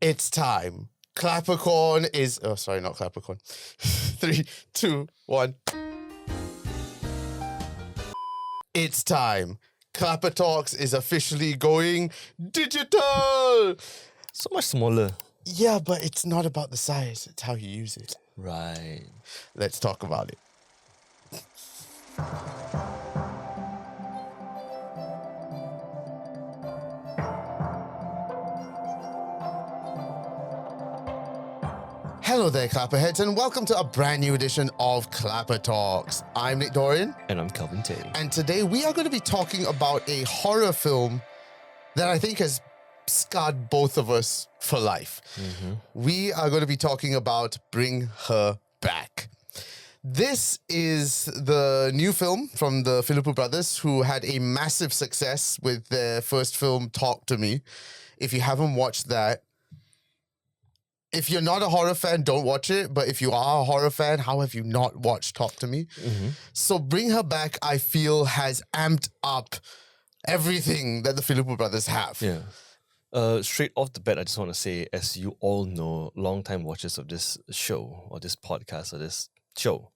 It's time. ClapperCorn is... Oh, sorry, not ClapperCorn. 3, 2, 1. It's time. ClapperTalks is officially going digital. So much smaller. Yeah, but it's not about the size. It's how you use it. Right. Let's talk about it. Hello there, Clapperheads, and welcome to a brand new edition of ClapperTalks. I'm Nick Dorian. And I'm Kelvin Tay. And today we are going to be talking about a horror film that I think has scarred both of us for life. We are going to be talking about Bring Her Back. This is the new film from the Philippou brothers, who had a massive success with their first film, Talk to Me. If you haven't watched that, if you're not a horror fan, don't watch it. But if you are a horror fan, how have you not watched Talk to Me? So Bring Her Back, I feel, has amped up everything that the Philippou brothers have. Yeah. Straight off the bat, I just want to say, as you all know, long-time watchers of this show or this podcast or this show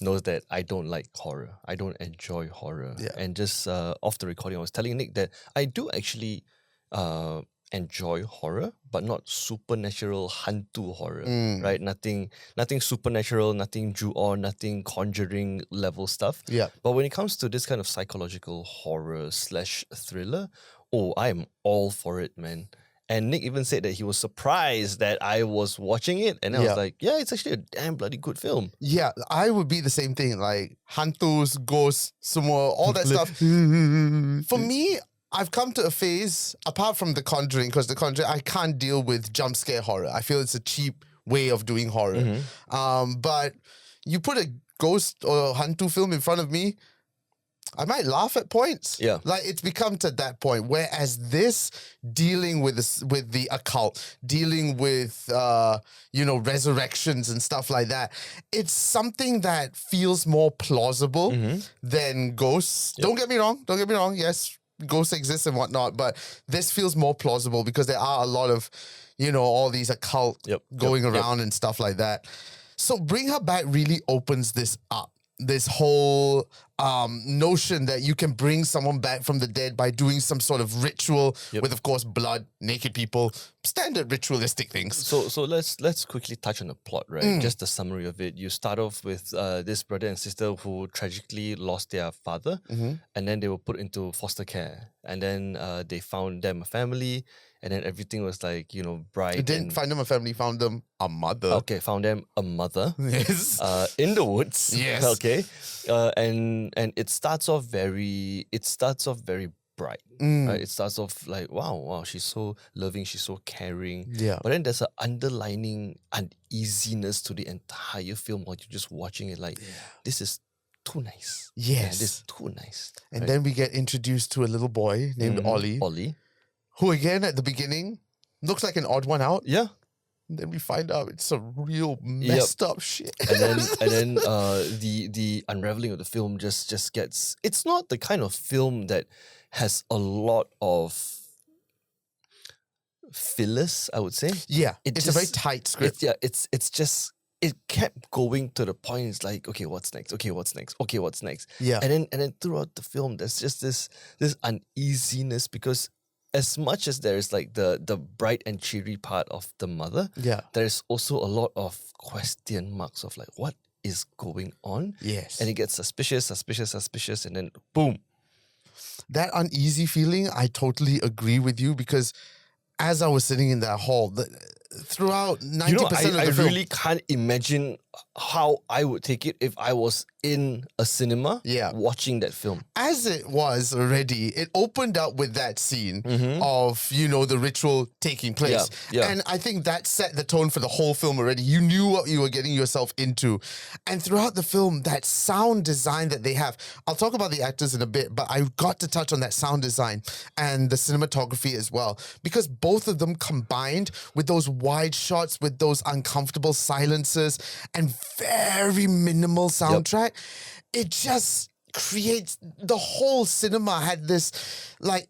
knows that I don't like horror. I don't enjoy horror. Yeah. And just off the recording, I was telling Nick that I do actually enjoy horror, but not supernatural hantu horror, right? Nothing supernatural, nothing Ju-on, nothing Conjuring level stuff. Yeah. But when it comes to this kind of psychological horror / thriller, oh, I'm all for it, man. And Nick even said that he was surprised that I was watching it. And I was like, yeah, it's actually a damn bloody good film. Yeah, I would be the same thing. Like, hantus, ghosts, semua, all that stuff. For me, I've come to a phase, apart from The Conjuring, because The Conjuring, I can't deal with jump scare horror. I feel it's a cheap way of doing horror. But you put a ghost or hantu film in front of me, I might laugh at points. Yeah. Like, it's become to that point. Whereas this, dealing with the occult, dealing with, resurrections and stuff like that, it's something that feels more plausible than ghosts. Don't get me wrong. Yes, ghosts exist and whatnot, but this feels more plausible because there are a lot of, all these occult going around and stuff like that. So Bring Her Back really opens this up. This whole notion that you can bring someone back from the dead by doing some sort of ritual with, of course, blood, naked people, standard ritualistic things. So let's quickly touch on the plot, right? Just a summary of it. You start off with this brother and sister who tragically lost their father, and then they were put into foster care, and then they found them a family, and then everything was like, bright. It didn't find them a family, found them a mother. Okay, found them a mother. Yes. In the woods. Yes. Okay. And it starts off very bright. Right? It starts off like, wow, she's so loving, she's so caring. Yeah. But then there's an underlining uneasiness to the entire film while you're just watching it, like, this is too nice. Yes. Yeah, this is too nice. And then we get introduced to a little boy named Ollie, who again at the beginning looks like an odd one out. Yeah. And then we find out it's a real messed up shit. And then the unraveling of the film just gets. It's not the kind of film that has a lot of fillers, I would say. Yeah, it's a very tight script. It's just, it kept going to the point. It's like, okay, what's next? Okay, what's next? Okay, what's next? Yeah. And then throughout the film, there's just this uneasiness because as much as there is like the bright and cheery part of the mother, there's also a lot of question marks of like, what is going on? Yes. And it gets suspicious, and then boom. That uneasy feeling, I totally agree with you because as I was sitting in that hall, throughout 90% of the film... I really can't imagine how I would take it if I was in a cinema watching that film. As it was already, it opened up with that scene of, the ritual taking place. Yeah. And I think that set the tone for the whole film already. You knew what you were getting yourself into. And throughout the film, that sound design that they have, I'll talk about the actors in a bit, but I got to touch on that sound design and the cinematography as well, because both of them combined with those wide shots, with those uncomfortable silences and very minimal soundtrack, it just creates, the whole cinema had this like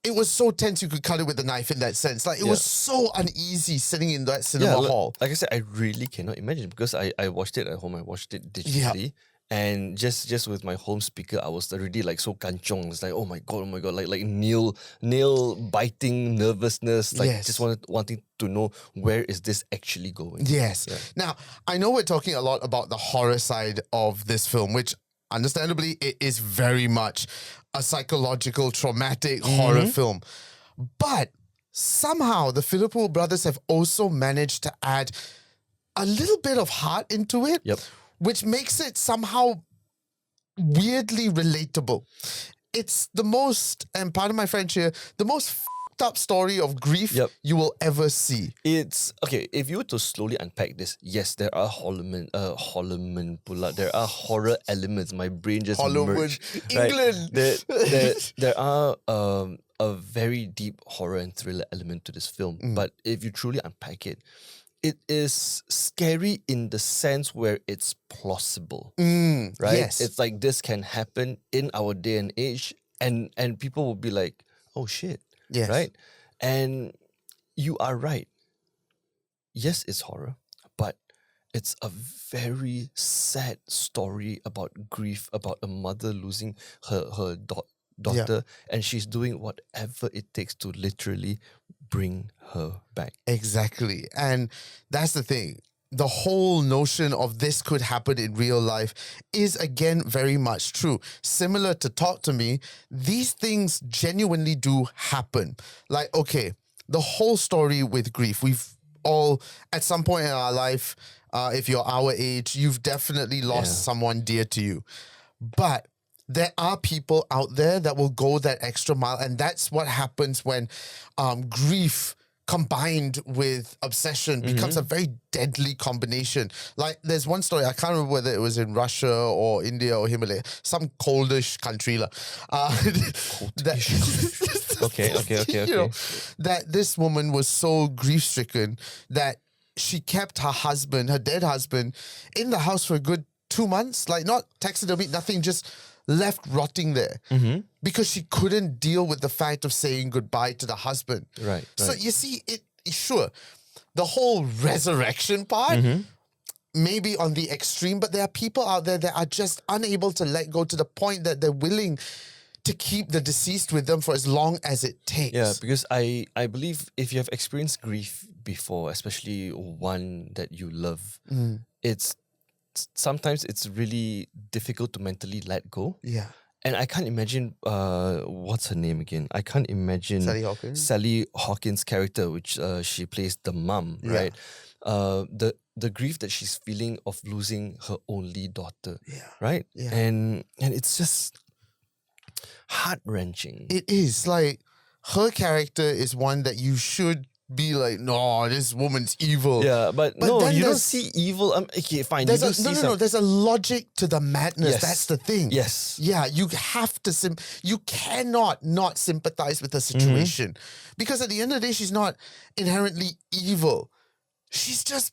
it was so tense you could cut it with a knife in that sense. Like, it was so uneasy sitting in that cinema hall. Like I said, I really cannot imagine because I watched it at home. I watched it digitally. And just with my home speaker, I was already like so kanchong. It's like, oh my god, like nail biting nervousness, like just wanting to know where is this actually going. Yes. Yeah. Now, I know we're talking a lot about the horror side of this film, which understandably it is very much a psychological, traumatic horror film. But somehow the Philippou brothers have also managed to add a little bit of heart into it. Yep. Which makes it somehow weirdly relatable. It's the most, and pardon my French here, the most f***ed up story of grief you will ever see. It's, okay, if you were to slowly unpack this, yes, there are there are horror elements. My brain just merged. England! Right? There are a very deep horror and thriller element to this film. But if you truly unpack it, it is scary in the sense where it's plausible, right? Yes. It's like this can happen in our day and age, and people will be like, oh shit, right? And you are right. Yes, it's horror, but it's a very sad story about grief, about a mother losing her daughter, and she's doing whatever it takes to literally bring her back. Exactly. And that's the thing. The whole notion of this could happen in real life is, again, very much true. Similar to Talk to Me, these things genuinely do happen. Like, okay, the whole story with grief, we've all, at some point in our life, if you're our age, you've definitely lost someone dear to you. But there are people out there that will go that extra mile, and that's what happens when grief combined with obsession becomes a very deadly combination. Like, there's one story, I can't remember whether it was in Russia or India or Himalaya, some coldish country. Okay. You know, that this woman was so grief-stricken that she kept her dead husband, in the house for a good 2 months, like not taxidermy, nothing, just left rotting there because she couldn't deal with the fact of saying goodbye to the husband. Right. So you see, sure, the whole resurrection part, maybe on the extreme, but there are people out there that are just unable to let go to the point that they're willing to keep the deceased with them for as long as it takes. Yeah, because I believe if you have experienced grief before, especially one that you love, sometimes it's really difficult to mentally let go. Yeah. And I can't imagine, what's her name again? I can't imagine Sally Hawkins' character, which she plays the mum, right? The grief that she's feeling of losing her only daughter, right? Yeah. And it's just heart-wrenching. It is. Like, her character is one that you should be like, no, this woman's evil. Yeah, but no, you don't see evil. Okay, fine. No. There's a logic to the madness. Yes. That's the thing. Yes. Yeah, you have to. You cannot not sympathize with the situation, because at the end of the day, she's not inherently evil. She's just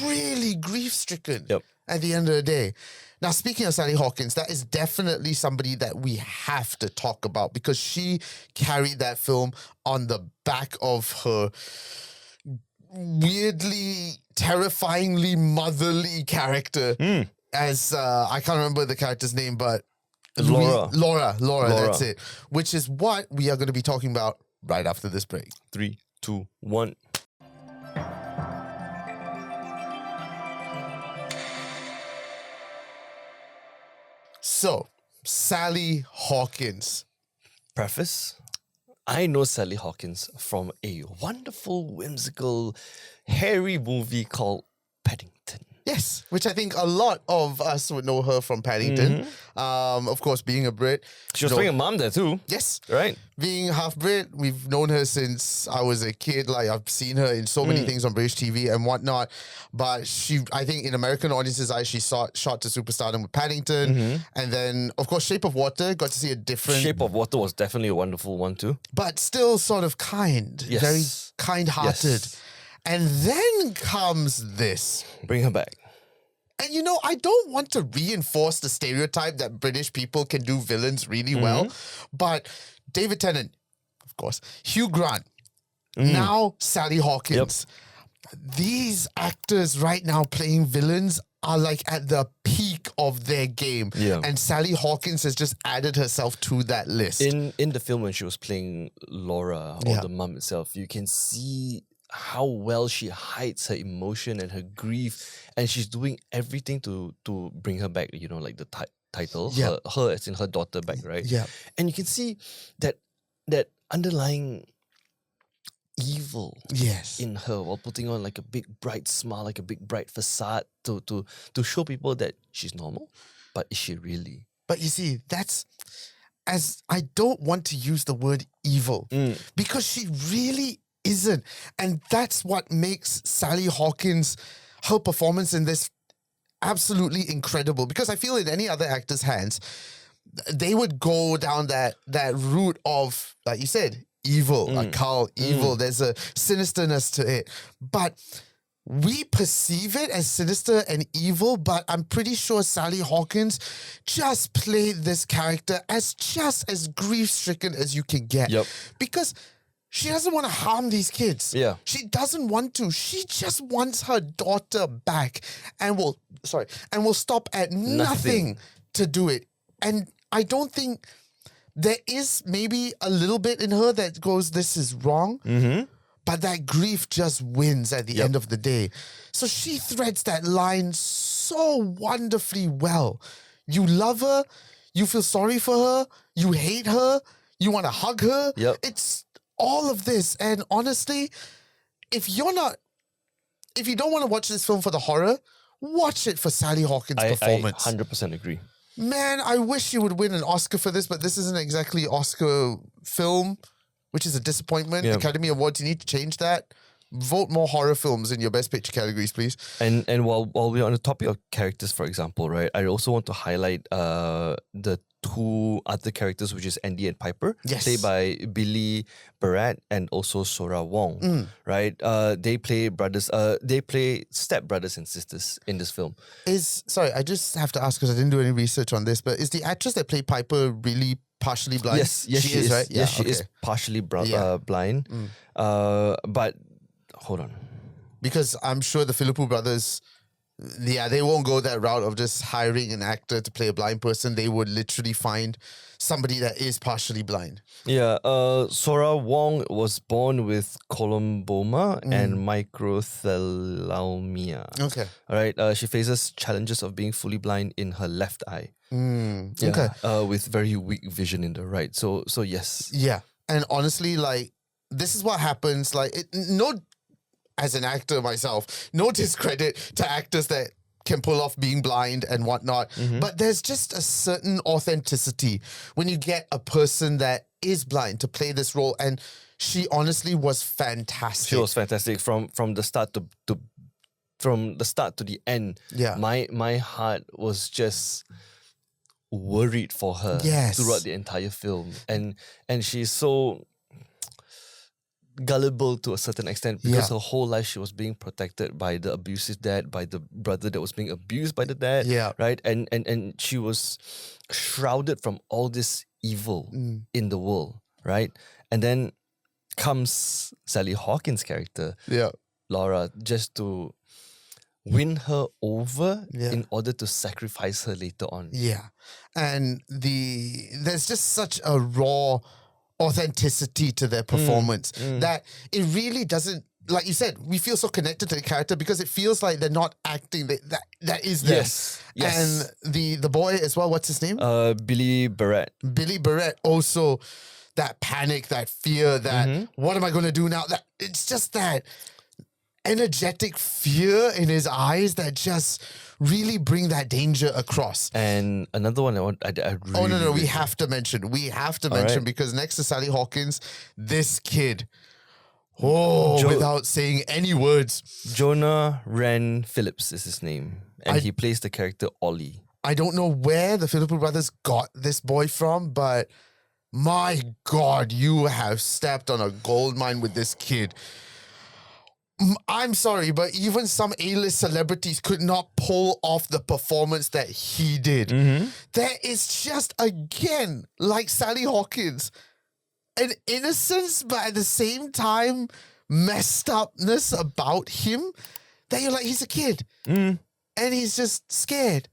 really grief-stricken. Yep. At the end of the day. Now, speaking of Sally Hawkins, that is definitely somebody that we have to talk about, because she carried that film on the back of her weirdly, terrifyingly motherly character as, I can't remember the character's name, but Laura, that's it. Which is what we are going to be talking about right after this break. 3, 2, 1. So, Sally Hawkins. Preface: I know Sally Hawkins from a wonderful, whimsical, hairy movie called Paddington. Yes, which I think a lot of us would know her from Paddington. Of course, being a Brit. She was playing a mom there too. Yes. Right. Being half Brit, we've known her since I was a kid. Like, I've seen her in so many things on British TV and whatnot. But I think in American audiences' eyes, she shot to superstardom with Paddington. And then, of course, Shape of Water, got to see a different... Shape of Water was definitely a wonderful one too. But still sort of kind. Yes. Very kind-hearted. Yes. And then comes this. Bring her back. And you know, I don't want to reinforce the stereotype that British people can do villains really well, but David Tennant, course. Hugh Grant. Now Sally Hawkins. These actors right now playing villains are like at the peak of their game. Yeah. And Sally Hawkins has just added herself to that list. In the film when she was playing Laura or the mum itself, you can see how well she hides her emotion and her grief, and she's doing everything to bring her back, you know, like the title, her as in her daughter back, right? Yeah. And you can see that underlying evil in her while putting on like a big bright smile, like a big bright facade to show people that she's normal. But is she really? But you see, I don't want to use the word evil because she really isn't. And that's what makes Sally Hawkins, her performance in this, absolutely incredible. Because I feel in any other actor's hands, they would go down that route of, like you said, evil, occult, evil. There's a sinisterness to it. But we perceive it as sinister and evil, but I'm pretty sure Sally Hawkins just played this character as just as grief-stricken as you can get. Yep. Because she doesn't want to harm these kids. Yeah. She doesn't want to. She just wants her daughter back and will stop at nothing to do it. And I don't think there is maybe a little bit in her that goes, this is wrong. But that grief just wins at the end of the day. So she threads that line so wonderfully well. You love her, you feel sorry for her, you hate her, you want to hug her. It's all of this. And honestly, if you don't want to watch this film for the horror, watch it for Sally Hawkins' performance. I 100% agree. Man, I wish you would win an Oscar for this, but this isn't exactly Oscar film, which is a disappointment. Academy Awards, you need to change that. Vote more horror films in your Best Picture categories, please. And while we're on the topic of characters, for example, right, I also want to highlight the two other characters, which is Andy and Piper, played by Billy Barrett and also Sora Wong, right? They play step brothers and sisters in this film. Sorry, I just have to ask because I didn't do any research on this, but is the actress that played Piper really partially blind? Yes, she is, right? Yes, she is partially blind. But hold on. Because I'm sure the Philippou brothers, they won't go that route of just hiring an actor to play a blind person. They would literally find somebody that is partially blind. Yeah, Sora Wong was born with columboma and microphthalmia. Okay. All right, she faces challenges of being fully blind in her left eye. Okay. With very weak vision in the right. So yes. Yeah. And honestly, like, this is what happens. Like, as an actor myself, no discredit to actors that can pull off being blind and whatnot. But there's just a certain authenticity when you get a person that is blind to play this role. And she honestly was fantastic. She was fantastic from the start to the end. Yeah. My heart was just worried for her throughout the entire film. And she's so gullible to a certain extent because her whole life she was being protected by the abusive dad, by the brother that was being abused by the dad, right? And she was shrouded from all this evil in the world, right? And then comes Sally Hawkins' character, Laura, just to win her over in order to sacrifice her later on. Yeah. And there's just such a raw authenticity to their performance that it really doesn't, like you said, we feel so connected to the character because it feels like they're not acting. That is them. Yes. And the boy as well, what's his name? Billy Barrett. Billy Barrett, also that panic, that fear, that what am I going to do now? That it's just that energetic fear in his eyes that just really bring that danger across. And another one I really, we have to mention. Because next to Sally Hawkins, this kid, without saying any words, Jonah Ren Phillips is his name. And he plays the character Ollie. I don't know where the Philippou brothers got this boy from, but my God, you have stepped on a gold mine with this kid. I'm sorry, but even some A-list celebrities could not pull off the performance that he did. There is just, again, like Sally Hawkins, an innocence, but at the same time, messed upness about him that you're like, he's a kid. And he's just scared.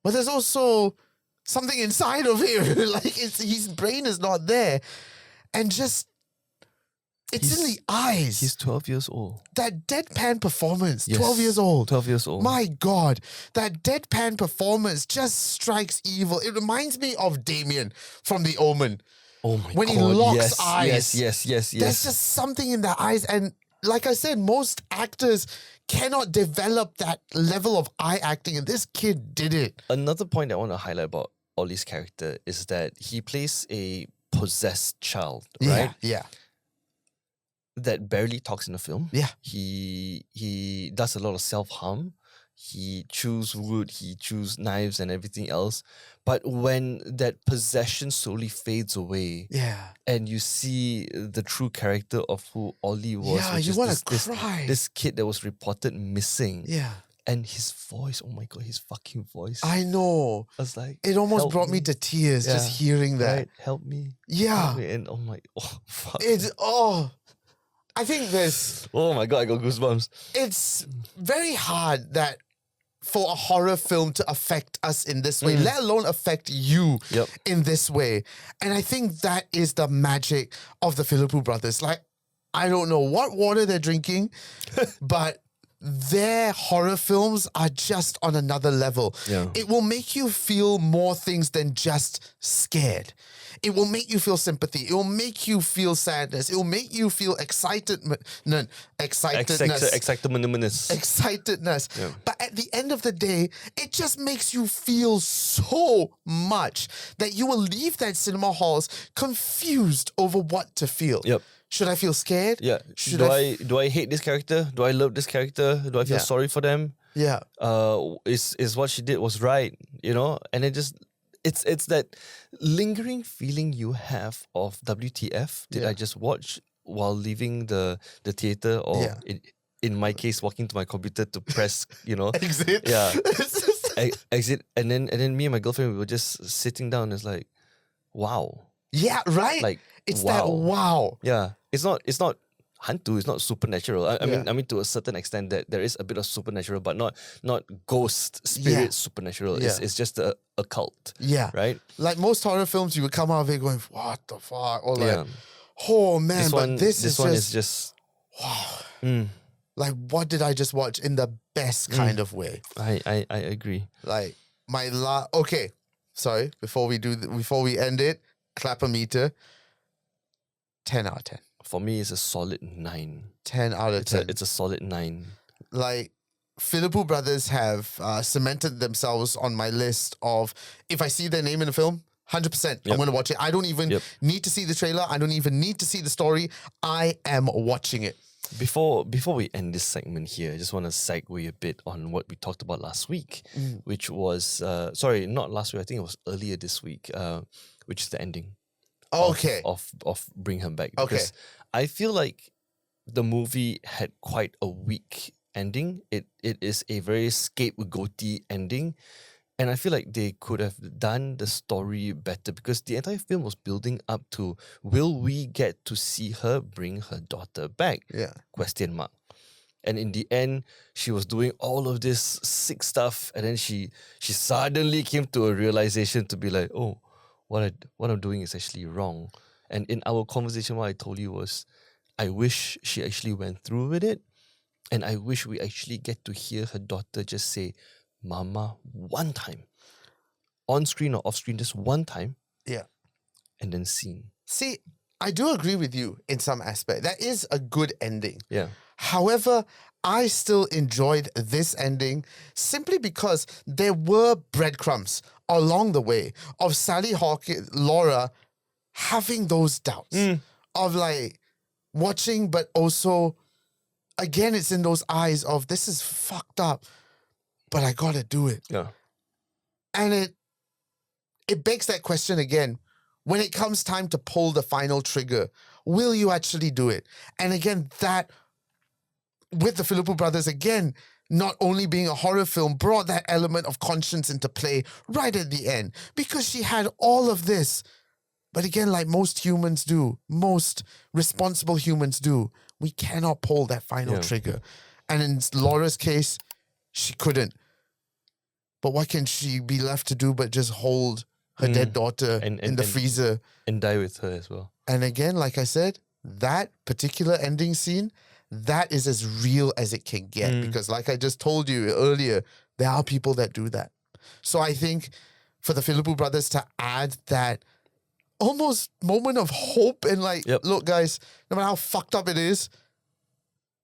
But there's also something inside of him. Like, his brain is not there. And just, it's in the eyes. He's 12 years old. That deadpan performance, Yes, 12 years old. 12 years old. My God, that deadpan performance just strikes evil. It reminds me of Damien from The Omen. Oh my God. When he locks eyes. Yes. There's just something in the eyes. And like I said, most actors cannot develop that level of eye acting. And this kid did it. Another point I want to highlight about Ollie's character is that he plays a possessed child, right? Yeah. That barely talks in the film. Yeah. He does a lot of self-harm. He chews wood, he chews knives and everything else. But when that possession slowly fades away, and you see the true character of who Ollie was, which you is want to cry. this kid that was reported missing. Yeah. And his voice, oh my God, his fucking voice. I know. I was like, it almost help brought me to tears just hearing that. Right? Help me. Yeah. Help me. And fuck. I think there's... Oh my God, I got goosebumps. It's very hard that for a horror film to affect us in this way, let alone affect you in this way. And I think that is the magic of the Philippou brothers. Like, I don't know what water they're drinking, but their horror films are just on another level. Yeah. It will make you feel more things than just scared. It will make you feel sympathy. It will make you feel sadness. It will make you feel excitedness. Yeah. But at the end of the day, it just makes you feel so much that you will leave that cinema halls confused over what to feel. Yep. Should I feel scared? Yeah. Do I hate this character? Do I love this character? Do I feel sorry for them? Yeah. Is what she did was right, you know? And it just it's that lingering feeling you have of WTF did I just watch while leaving the theater, or in my case walking to my computer to press, exit. Yeah. Exit, and then me and my girlfriend, we were just sitting down. It's like, wow. Yeah, right. Like, it's that wow. Yeah, it's not hantu. It's not supernatural. I mean to a certain extent that there is a bit of supernatural, but not ghost spirit supernatural. It's just a cult. Yeah, right. Like most horror films, you would come out of it going, "What the fuck?" Or like, "Oh man!" This one is just wow. Like, what did I just watch in the best kind of way? I agree. Like okay, sorry. Before we end it, clapper meter. 10 out of 10. For me, it's a solid 9. 10 out of 10. It's a solid 9. Like, Philippou brothers have cemented themselves on my list of, if I see their name in a film, 100%, I'm going to watch it. I don't even need to see the trailer. I don't even need to see the story. I am watching it. Before we end this segment here, I just want to segue a bit on what we talked about last week, which was, sorry, not last week, I think it was earlier this week, which is the ending. Of Bring Her Back. Because I feel like the movie had quite a weak ending. It is a very scapegoaty ending. And I feel like they could have done the story better, because the entire film was building up to, will we get to see her bring her daughter back? Yeah. Question mark. And in the end, she was doing all of this sick stuff, and then she suddenly came to a realization to be like, oh, what I'm doing is actually wrong. And in our conversation, what I told you was, I wish she actually went through with it, and I wish we actually get to hear her daughter just say, Mama, one time. On screen or off screen, just one time. Yeah. And then scene. See, I do agree with you in some aspect. That is a good ending. Yeah. However, I still enjoyed this ending simply because there were breadcrumbs along the way of Sally Hawkins, Laura, having those doubts of like watching, but also, again, it's in those eyes of, this is fucked up, but I gotta do it. Yeah. And it begs that question again. When it comes time to pull the final trigger, will you actually do it? And again, that with the Philippou brothers, again, not only being a horror film, brought that element of conscience into play right at the end, because she had all of this But again, like most humans do, most responsible humans do, we cannot pull that final trigger. And in Laura's case, she couldn't. But what can she be left to do but just hold her dead daughter in the freezer? And die with her as well. And again, like I said, that particular ending scene, that is as real as it can get. Because like I just told you earlier, there are people that do that. So I think for the Philippou brothers to add that almost moment of hope and like, look, guys, no matter how fucked up it is,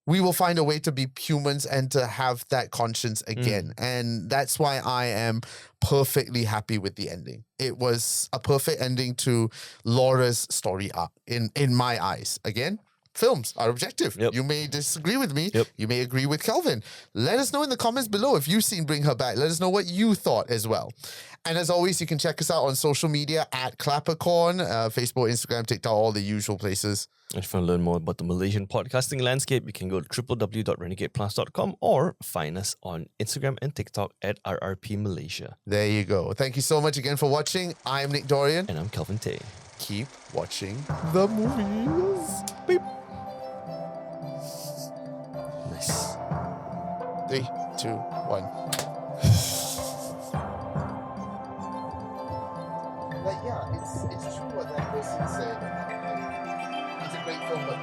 we will find a way to be humans and to have that conscience again. And that's why I am perfectly happy with the ending. It was a perfect ending to Laura's story arc in my eyes. Again, films are objective. You may disagree with me. You may agree with Kelvin. Let us know in the comments below if you've seen Bring Her Back. Let us know what you thought as well. And as always, you can check us out on social media at ClapperCorn, Facebook, Instagram, TikTok, all the usual places. And if you want to learn more about the Malaysian podcasting landscape, you can go to www.renegadeplus.com or find us on Instagram and TikTok at RRP Malaysia. There you go. Thank you so much again for watching. I'm Nick Dorian. And I'm Kelvin Tay. Keep watching the movies. Beep. Nice. 3, 2, 1. Like, yeah, it's true what that person said. It's a great film, but